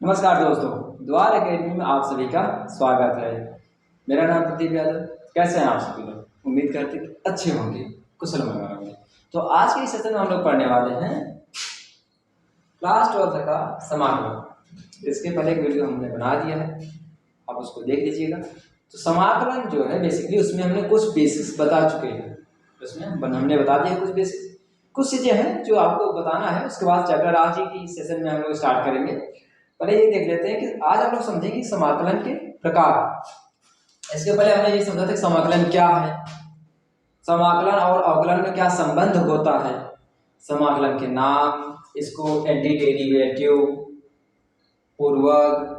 नमस्कार दोस्तों, द्वार एकेडमी में आप सभी का स्वागत है। मेरा नाम प्रदीप यादव। कैसे हैं आप सभी लोग? उम्मीद करते हैं कि अच्छे होंगे, कुशल मंगल होंगे। तो आज के इस सेशन में हम लोग पढ़ने वाले हैं क्लास 12 का समाकलन। इसके पहले एक वीडियो हमने बना दिया है, आप उसको देख लीजिएगा। तो समाकलन जो है बेसिकली उसमें हमने कुछ बेसिक्स बता चुके हैं। उसमें हमने बता दिया कुछ बेसिक्स, कुछ चीज़ें हैं जो आपको बताना है। उसके बाद चैप्टर आज ही की सेशन में हम लोग स्टार्ट करेंगे। पहले ये देख लेते हैं कि आज हम लोग समझेंगे समाकलन के प्रकार। इसके पहले हमने ये समझा था कि समाकलन क्या है, समाकलन और अवकलन में क्या संबंध होता है, समाकलन के नाम, इसको एंटी डेरिवेटिव, पूर्वक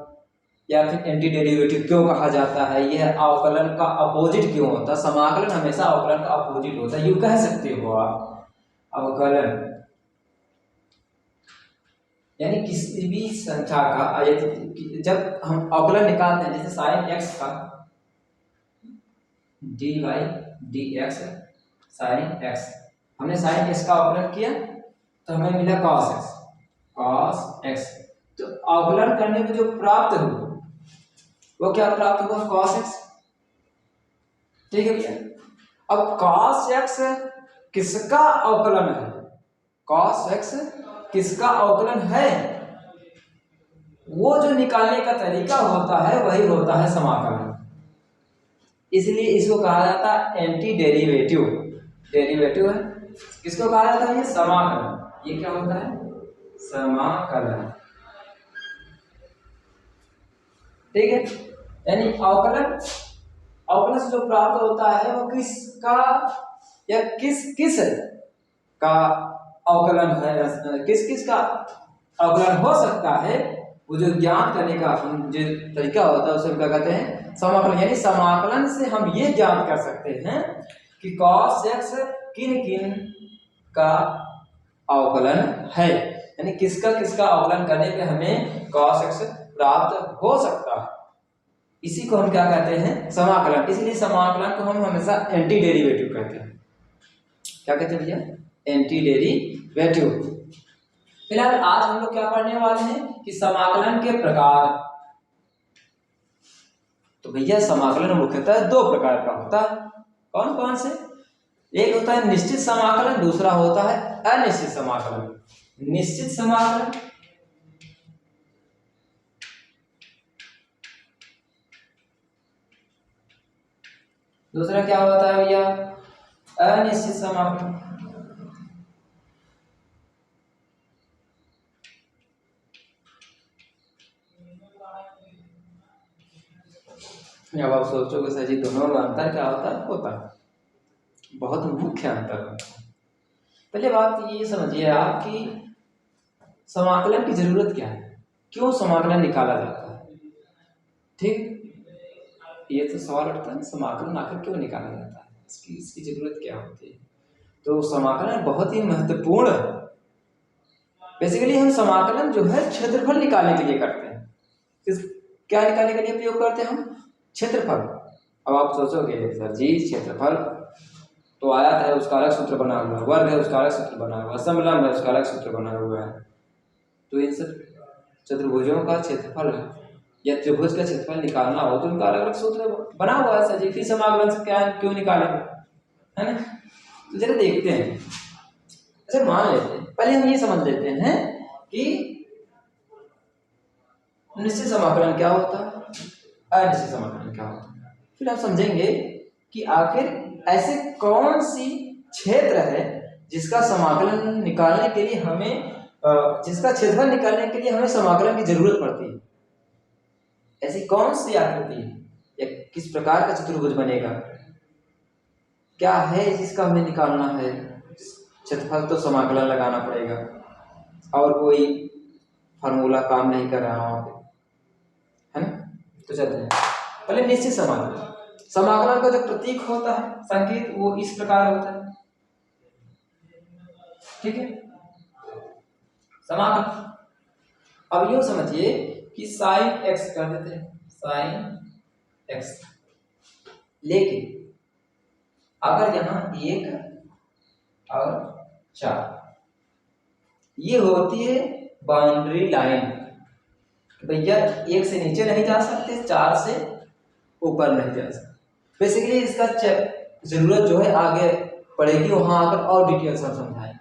या फिर एंटी डेरिवेटिव क्यों कहा जाता है, यह अवकलन का अपोजिट क्यों होता है। समाकलन हमेशा अवकलन का अपोजिट होता है, यूं कह सकते हो आप। अवकलन यानी किसी भी संख्या का जब हम अवकलन निकालते हैं, जैसे साइन एक्स का D by D x, sine x, हमने साइन एक्स का अवकलन किया तो हमें मिला कॉस एक्स, कॉस एक्स। तो अवकलन करने में जो प्राप्त हुआ वो क्या प्राप्त हुआ? Cos x. ठीक है भैया। अब कॉस एक्स किसका अवकलन है? कॉस एक्स किसका अवकलन है? वो जो निकालने का तरीका होता है वही होता है समाकलन। इसलिए इसको कहा जाता है एंटी डेरिवेटिव। डेरिवेटिव है, किसको कहा जाता है? ये समाकलन। ये क्या होता है? समाकलन। ठीक है। यानी अवकलन, अवकलन से जो प्राप्त होता है वो किसका या किस का अवकलन है, किस किस का अवकलन हो सकता है, वो जो ज्ञात करने का जो तरीका होता है उसे क्या कहते हैं? समाकलन। यानी समाकलन से हम ये ज्ञात कर सकते हैं कि cos x किन किन का अवकलन है, यानी किसका किसका अवकलन करने पे हमें cos x प्राप्त हो सकता है। इसी को हम क्या कहते हैं? समाकलन। इसलिए समाकलन को हम हमेशा एंटी डेरिवेटिव कहते हैं। क्या कहते हैं भैया? Anti derivative. फिलहाल आज हम लोग क्या पढ़ने वाले हैं कि समाकलन के प्रकार। तो भैया समाकलन मुख्यतः दो प्रकार का होता है। कौन कौन से? एक होता है निश्चित समाकलन, दूसरा होता है अनिश्चित समाकलन। निश्चित समाकलन दूसरा क्या होता है भैया? अनिश्चित समाकलन। अब आप सोचोगे सर जी दोनों में अंतर क्या होता है? होता है, बहुत मुख्य अंतर होता है। पहले बात ये समझिए आप कि समाकलन की जरूरत क्या है, क्यों समाकलन निकाला जाता है। ठीक, ये तो सवाल उठता है, समाकलन आखिर क्यों निकाला जाता है, इसकी जरूरत क्या होती है। तो समाकलन बहुत ही महत्वपूर्ण है। बेसिकली हम समाकलन जो है क्षेत्रफल निकालने के लिए करते हैं। क्या निकालने के लिए प्रयोग करते हैं हम? क्षेत्रफल। अब आप सोचोगे सर जी क्षेत्रफल तो आयत है उसका अलग सूत्र बना हुआ है, वर्ग है उसका अलग सूत्र बना हुआ है, समलंब है उसका अलग सूत्र बना हुआ है। तो इन सब चतुर्भुजों का क्षेत्रफल या त्रिभुज का क्षेत्रफल निकालना हो तो उनका अलग अलग सूत्र बना हुआ है सर जी, फिर समाकलन से क्या क्यों निकालेंगे, है ना। तो जरा देखते हैं। अच्छा मान लेते हैं, पहले हम ये समझ लेते हैं कि निश्चित समाकलन क्या होता है, अनिश्चित समाकलन क्या होता है। फिर आप समझेंगे कि आखिर ऐसे कौन सी क्षेत्र है जिसका समाकलन निकालने के लिए हमें जिसका क्षेत्रफल निकालने के लिए हमें समाकलन की जरूरत पड़ती है। ऐसी कौन सी आकृति या किस प्रकार का चतुर्भुज बनेगा, क्या है जिसका हमें निकालना है। क्षेत्रफल तो समाकलन लगाना पड़ेगा और कोई फार्मूला काम नहीं कर रहा वहां पे, है ना। तो चलते हैं पहले निश्चित समाकलन। समाकलन का जो प्रतीक होता है, संकेत, वो इस प्रकार होता है। ठीक है, समाकलन। अब यूं समझिए कि साइन एक्स कर देते हैं, साइन एक्स। लेकिन अगर यहां 1 और 4 ये होती है बाउंड्री लाइन, भैया 1 से नीचे नहीं जा सकते, 4 से ऊपर नहीं जा सकते। बेसिकली इसका जरूरत जो है आगे पड़ेगी, वहां आकर और डिटेल से समझाएंगे।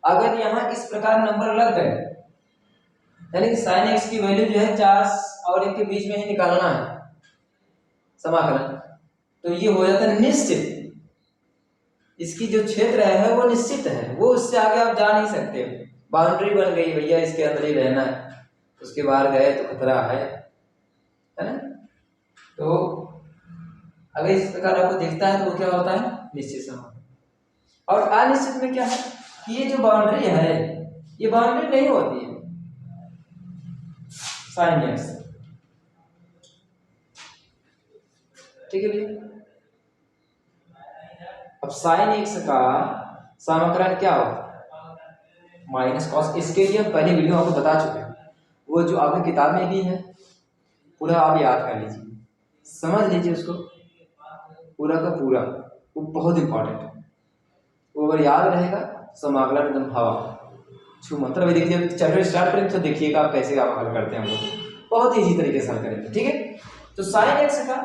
अगर यहाँ इस प्रकार नंबर लग गए, यानी sin x की वैल्यू जो है 4 और 1 के बीच में ही निकालना है समाकलन, तो ये हो जाता है निश्चित। इसकी जो क्षेत्र है वो निश्चित है, वो उससे आगे आप जा नहीं सकते। बाउंड्री बन गई भैया, इसके अंदर ही रहना है, उसके बाहर गए तो खतरा है ना। तो अगर इस प्रकार आपको दिखता है तो वो क्या होता है, निश्चित समाकलन। और अनिश्चित में क्या है कि ये जो बाउंड्री है ये बाउंड्री नहीं होती है sin x, ठीक है भैया। अब sin x का समाकलन क्या होता है, माइनस कॉस। इसके लिए हम पहले वीडियो आपको बता चुके हैं, वो जो आपकी किताब में भी है, पूरा आप याद कर लीजिए, समझ लीजिए उसको पूरा का पूरा, वो बहुत इंपॉर्टेंट है। वो अगर याद रहेगा समाकलन एकदम हवा छू मंत्र। अभी देखिए चैप्टर स्टार्ट करेंगे तो देखिएगा आप कैसे आप हल करते हैं, हम लोग बहुत इजी तरीके से हल करेंगे, ठीक है। तो sin x का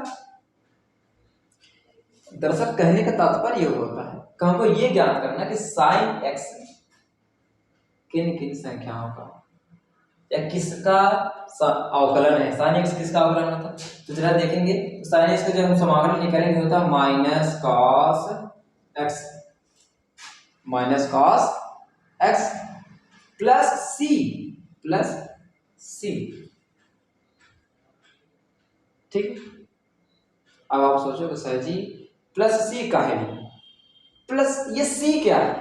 दरअसल कहने का तात्पर्य ये होता है कि हमको ये ज्ञात करना कि sin x किन किन संख्याओं का या किसका अवकलन है। sin x किसका अवकलन होता है, तो जरा देखेंगे तो sin x का जब हम समाकलन निकालेंगे होता है minus cos x plus c, ठीक। अब आप सोचोगे सर जी प्लस c का है, प्लस ये c क्या है।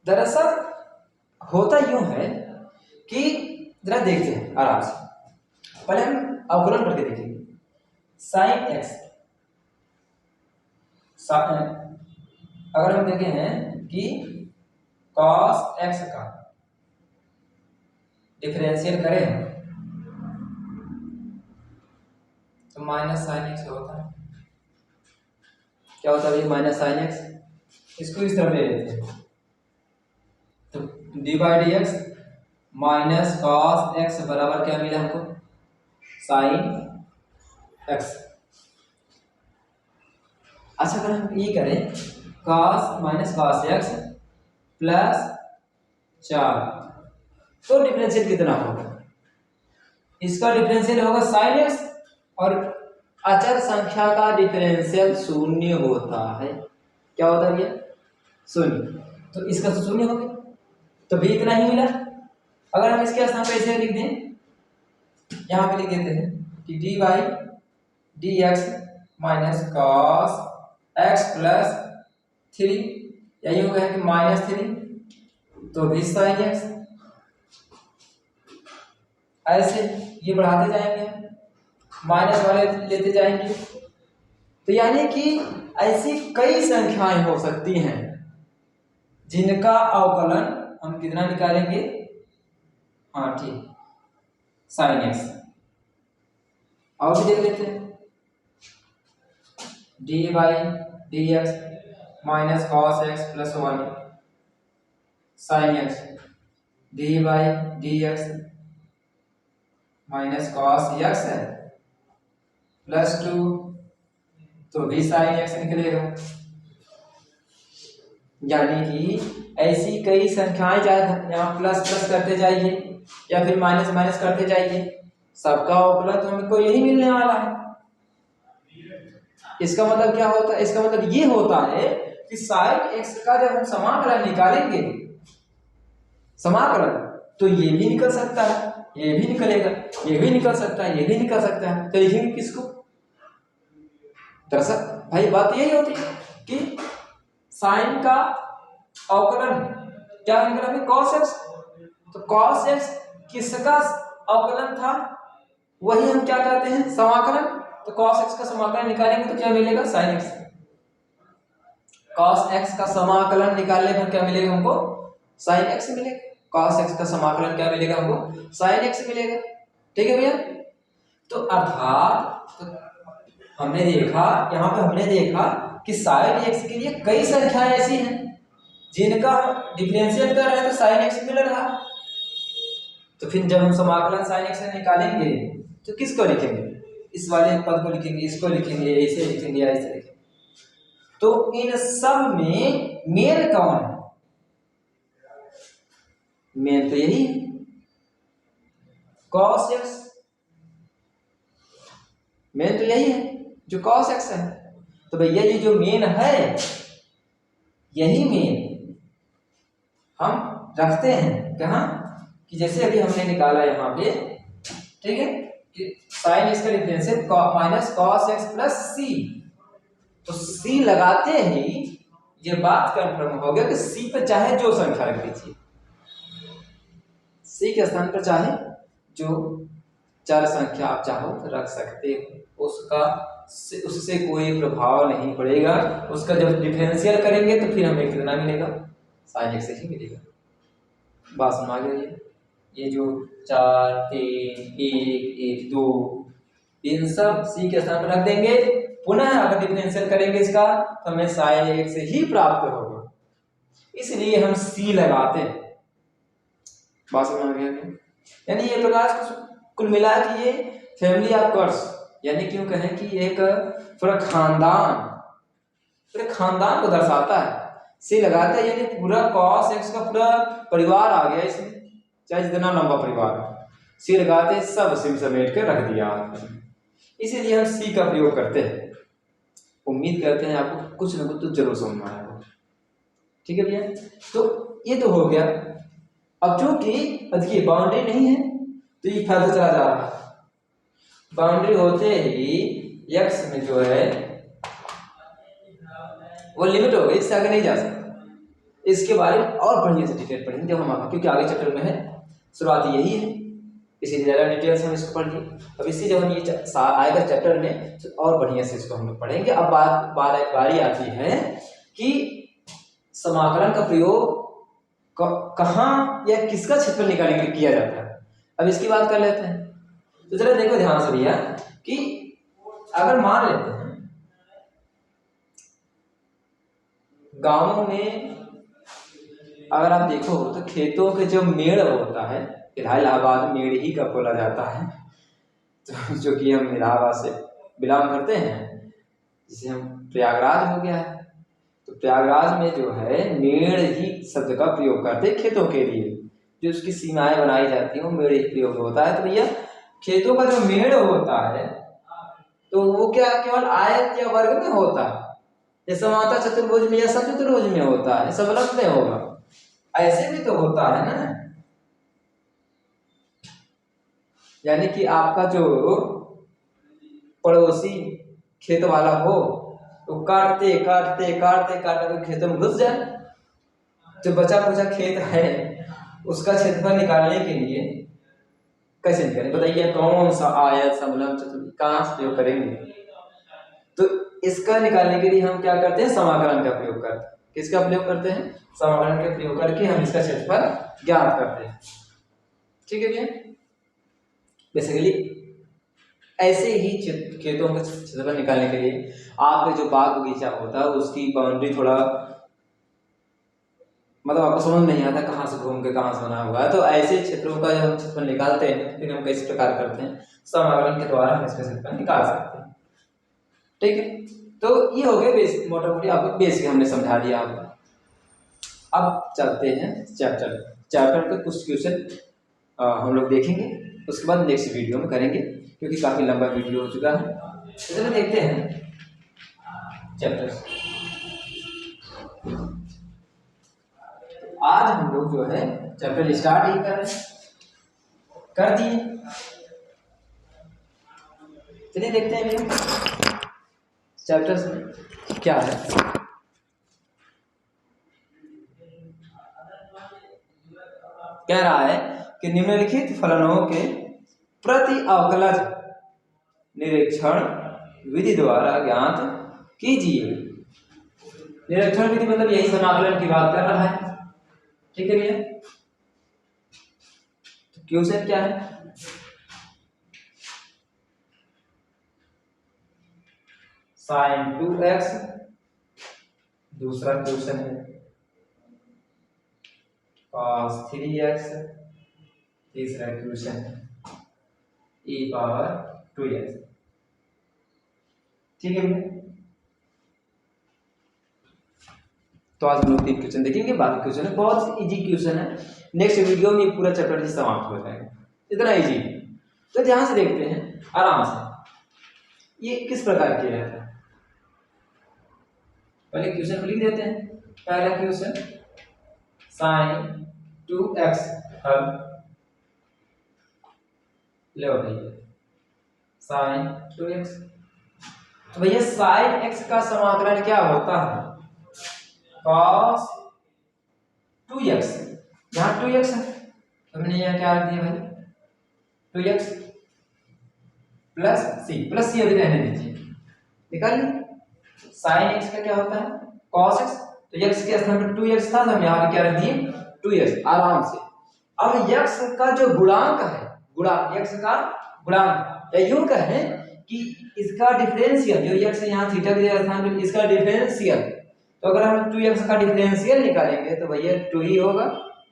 दरअसल होता यूं है कि जरा देखते हैं आराम से, पहले हम अवकलन करके देखेंगे। sin x अगर हम देखें हैं कि cos x का डिफरेंशियल करें तो माइनस sin x होता है। क्या होता है माइनस sin x, इसको इस तरह ले लेते हैं तो D by D x minus cos x बराबर क्या मिला हमको, sin x। अच्छा अगर हम ये करें cos minus cos x plus 4 तो डिफरेंशियल कितना होगा, इसका डिफरेंशियल होगा sin x, और अचर संख्या का डिफरेंशियल शून्य होता है। क्या होता है भैया, शून्य, तो इसका तो शून्य हो गया, तो भी इतना ही मिला। अगर हम इसके स्थान पे ऐसे लिख दें, यहाँ पे लिख देते हैं कि D by D x minus cos x plus 3, यही होगा कि माइनस 3, तो भी sin x। ऐसे ये बढ़ाते जाएंगे, माइनस वाले लेते जाएंगे, तो यानी कि ऐसी कई संख्याएं हो सकती हैं जिनका अवकलन हम कितना निकालेंगे, हाँ ठीक, sin x। और भी देख लेते हैं, D by D x minus cos x plus 1 sin x, D by D x minus cos x है प्लस 2, तो भी sin x निकलेगा। यानी कि ऐसी कई संख्याएं, चाहे यहाँ प्लस प्लस करते जाइए या फिर माइनस माइनस करते जाइए, सबका अवकलन तो हमको यही मिलने वाला है। इसका मतलब क्या होता है, इसका मतलब ये होता है कि sin x का जब हम समाकलन निकालेंगे, समाकलन, तो ये भी निकल सकता है, ये भी निकलेगा, ये भी निकल सकता है, ये भी निकल सकता है, तो लिखेंगे किसको। दरअसल भाई बात यही होती है कि साइन का अवकलन क्या निकला, cos x, तो cos x किसका अवकलन था, वही हम क्या करते हैं, समाकलन। तो cos x का समाकलन निकालेंगे तो क्या मिलेगा, sin x। cos x का समाकलन निकालने पर क्या मिलेगा हमको, sin x मिलेगा। cos x का समाकलन क्या मिलेगा हमको, sin x मिलेगा, ठीक है भैया। तो अर्थात तो हमने देखा, यहाँ पे हमने देखा कि sin x के लिए कई संख्याएं ऐसी हैं जिनका डिफरेंशियल कर रहे हैं तो sin x मिल रहा, तो फिर जब हम समाकलन sin x से निकालेंगे तो किसको लिखेंगे, इस वाले पद को लिखेंगे, इसको लिखेंगे, ऐसे लिखेंगे या ऐसे लिखेंगे। तो इन सब में मेन कौन है, मेन तो यही है cos x, मेन तो यही है जो cos x है। तो भैया ये जो मेन है यही मेन हम रखते हैं कहाँ, कि जैसे अभी हमने निकाला यहाँ पे, ठीक है, कि साइन एक्स का डिफरेंस है माइनस कॉस एक्स प्लस सी। तो सी लगाते ही ये बात कंफर्म हो गया कि सी पे चाहे जो संख्या रख दीजिए, सी के स्थान पर चाहे जो चार संख्या आप चाहो तो रख सकते हो, उससे कोई प्रभाव नहीं पड़ेगा। उसका जब डिफरेंशियल करेंगे तो फिर हमें कितना मिलेगा, साइन एक्स ही मिलेगा। बात समझ आ गई, ये जो 4 3 1 1 2 इन सब सी के स्थान पर रख देंगे, पुनः अगर डिफरेंशियल करेंगे इसका तो हमें साइन एक्स ही प्राप्त होगा, इसलिए हम सी लगाते हैं। बात समझ आ गया, यानी ये प्रकार कुल मिला के ये फैमिली ऑफ कर्स, यानी क्यों कहें कि एक पूरा खानदान को दर्शाता है। सी लगाता है यानी पूरा cos x का पूरा परिवार आ गया इसमें, चाहे जितना लंबा परिवार है, सी लगाते सब सिम समेट के रख दिया, इसीलिए हम सी का प्रयोग करते हैं। उम्मीद करते हैं आपको कुछ ना कुछ तो जरूर समझ में आएगा। ठीक है भैया, तो ये तो हो गया। अब चूंकि देखिए बाउंड्री नहीं है तो ये फैलता चला जा रहा है, बाउंड्री होते ही x में जो है वो लिमिट हो गई, इससे आगे नहीं जा सकता। इसके बारे में और बढ़िया से डिटेल पढ़ेंगे जब हम आगे, क्योंकि आगे चैप्टर में है, शुरुआत यही है, इसीलिए ज़्यादा डिटेल से हम इसको पढ़ लिए। अब इसी जब हम ये आएगा चैप्टर में तो और बढ़िया से इसको हम लोग पढ़ेंगे। अब बारी आती है कि समाकलन का प्रयोग कहाँ या किसका क्षेत्रफल निकालने के लिए किया जाता है। अब इसकी बात कर लेते हैं। तो जरा देखो ध्यान से भैया कि अगर मान लेते हैं गांवों में, अगर आप देखो तो खेतों के जो मेड़ होता है, इलाहाबाद मेड़ ही का बोला जाता है, तो जो कि हम इलाहाबाद से बिलोंग करते हैं, जिसे हम प्रयागराज हो गया है, तो प्रयागराज में जो है मेड़ ही शब्द का प्रयोग करते हैं खेतों के लिए, जो उसकी सीमाएं बनाई जाती हैं वो मेड़ ही प्रयोग होता है। तो भैया खेतों का जो मेड़ होता है तो वो क्या केवल आयत या वर्ग में होता है, जैसे माता चतुर्भुज में या सचतुर्भुज में होता है, सबलक में होगा, ऐसे भी तो होता है ना। यानी कि आपका जो पड़ोसी खेत वाला हो तो काटते काटते काटते काटते खेतों में घुस जाए, जो बचा कुचा खेत है उसका क्षेत्रफल निकालने के लिए कैसे निकालें बताइए, कौन सा आयत समलंब चतुर्भुज कहाँ से प्रयोग करेंगे। तो इसका निकालने के लिए हम क्या करते हैं, समाकलन का प्रयोग करते हैं। किसका प्रयोग करते हैं, समाकलन का प्रयोग करके हम इसका क्षेत्रफल ज्ञात करते हैं। ठीक है भैया, बेसिकली ऐसे ही खेतों का क्षेत्रफल निकालने के लिए आपके जो बाग बगीचा होता है उसकी बाउंड्री थोड़ा मतलब आपको समझ नहीं आता कहाँ से घूम के कहाँ से बना हुआ है, तो ऐसे क्षेत्रों का जब हम क्षेत्रफल निकालते हैं फिर हम किस प्रकार करते हैं, समाकलन के द्वारा हम इसका क्षेत्रफल निकाल सकते हैं। ठीक है, तो ये हो गया बेसिक, मोटा मोटी आपको बेसिक हमने समझा दिया आपको। अब चलते हैं चैप्टर के कुछ क्वेश्चन हम लोग देखेंगे, उसके बाद नेक्स्ट वीडियो में करेंगे क्योंकि काफी लंबा वीडियो हो चुका है। तो चलो देखते हैं चैप्टर। आज हम लोग जो है चैप्टर स्टार्ट ही कर दिए। चलिए देखते हैं भैया चैप्टर्स में क्या है। कह रहा है कि निम्नलिखित फलनों के प्रति अवकलज निरीक्षण विधि द्वारा ज्ञात कीजिए। निरीक्षण विधि मतलब यही समाकलन की बात कर रहा है। ठीक है भैया, तो क्वेश्चन क्या है, sin 2x, दूसरा क्वेश्चन है cos 3x तीसरा क्वेश्चन e पावर 2x। ठीक है भैया, तो आज हम लोग 3 क्वेश्चन देखेंगे, बाकी क्वेश्चन है बहुत इजी क्वेश्चन है। नेक्स्ट वीडियो में पूरा चैप्टर समाप्त हो जाएगा, इतना इजी। तो ध्यान से देखते हैं आराम से ये किस प्रकार किया जाता है। पहले क्वेश्चन को लिख देते हैं। पहला क्वेश्चन sin 2x हल। ले भैया sin 2x, तो भैया sin x का समाकलन क्या होता है? cos 2x, यहाँ 2x है, हमने यहाँ क्या रख दिया भाई 2x प्लस सी अभी रहने दीजिए, निकाल ली। sin x का क्या होता है cos x, तो x के स्थान पर 2x था तो हम यहाँ पे क्या रख दिए 2x आराम से। अब x का जो गुणांक है, गुणांक x का गुणांक, या यूं कहें कि इसका डिफरेंशियल, जो x यहाँ थीटा के स्थान पर इसका डिफरेंशियल, तो अगर हम 2x का डिफरेंशियल निकालेंगे तो भैया 2 ही होगा।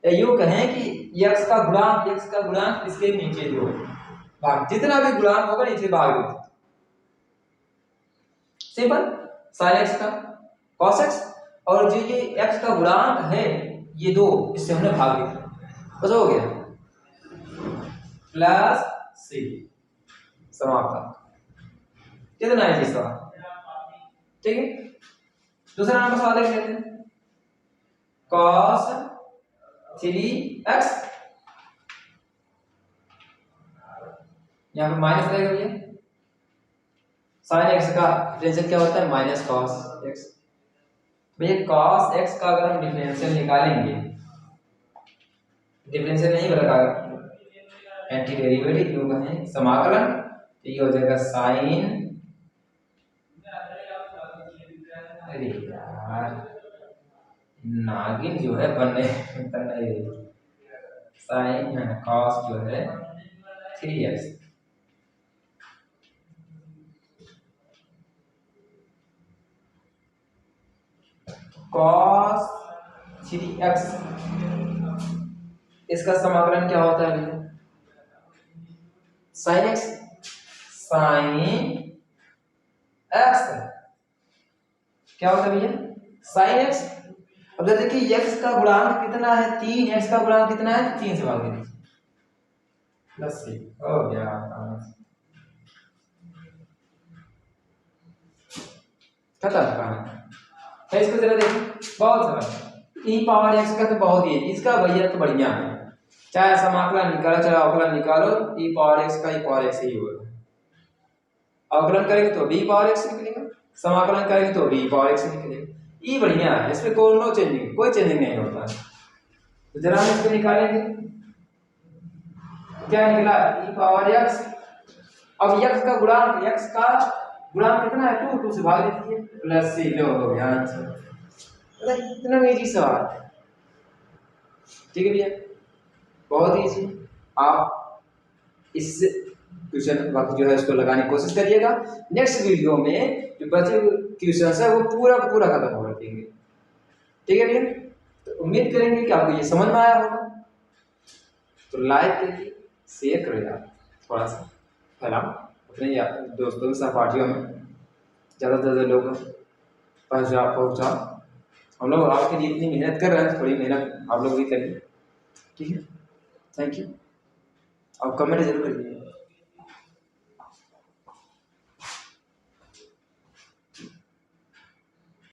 या यूं कहें कि x का गुणांक इसके नीचे जो भाग, जितना भी गुणांक होगा नीचे भाग दो, सिंपल। sin x का cos x और जो ये x का गुणांक है ये 2, इससे हमने भाग दिया, बस हो गया, प्लस सी, समाप्त। कितना है इसका? ठीक है, दूसरा नंबर सवाल देख लेते हैं। cos 3x, यहाँ पे माइनस रहेगा भैया, sin x का डिफरेंशियल क्या होता है माइनस cos x। भैया cos x का अगर हम डिफरेंशियल निकालेंगे, डिफरेंशियल नहीं बता एंटी डेरिवेटिव क्यों कहें समाकलन, तो ये हो जाएगा sin, अरे यार नागिन जो है बनने sin cos जो है 3x, cos 3x, इसका समाकलन क्या होता है भैया sin x, sin x क्या होता है भैया sin x। अब देखिए x का गुणांक कितना है 3, x का गुणांक कितना है 3 से भाग दीजिए, प्लस सी हो गया। खत्म कहानी है। इसको जरा देखिए, बहुत सरल, e पावर x का तो बहुत ही, इसका भैया तो बढ़िया है, चाहे समाकलन निकालो चाहे अवकलन निकालो, e पावर x का e पावर x ही होगा। अवकलन करेंगे तो b पावर x निकलेगा, समाकलन करेंगे तो b पावर x निकलेगा। ये बढ़िया है, इसमें कोई चेंजिंग, कोई चेंजिंग नहीं होता है। तो जरा हम इसको निकालेंगे, क्या निकला e पावर x। अब x का गुणांक कितना है 2 से भाग दीजिए, प्लस सी, लो हो गया आंसर। इतना इजी सवाल, ठीक है भैया, बहुत इजी। आप इस क्वेश्चन वक्त जो है उसको लगाने की कोशिश करिएगा। नेक्स्ट वीडियो में जो बचे क्वेश्चन है वो पूरा खत्म हो देंगे, ठीक है भैया। तो उम्मीद करेंगे कि आपको ये समझ में आया होगा, तो लाइक करिए, शेयर करिए, आप थोड़ा सा फैलाओ अपने दोस्तों के सहपाठियों में, ज़्यादा से ज़्यादा लोग पहुँचाओ। हम लोग आपके लिए इतनी मेहनत कर रहे हैं, थोड़ी मेहनत आप लोग भी करिए, ठीक है। थैंक यू, आप कमेंट जरूर करिए।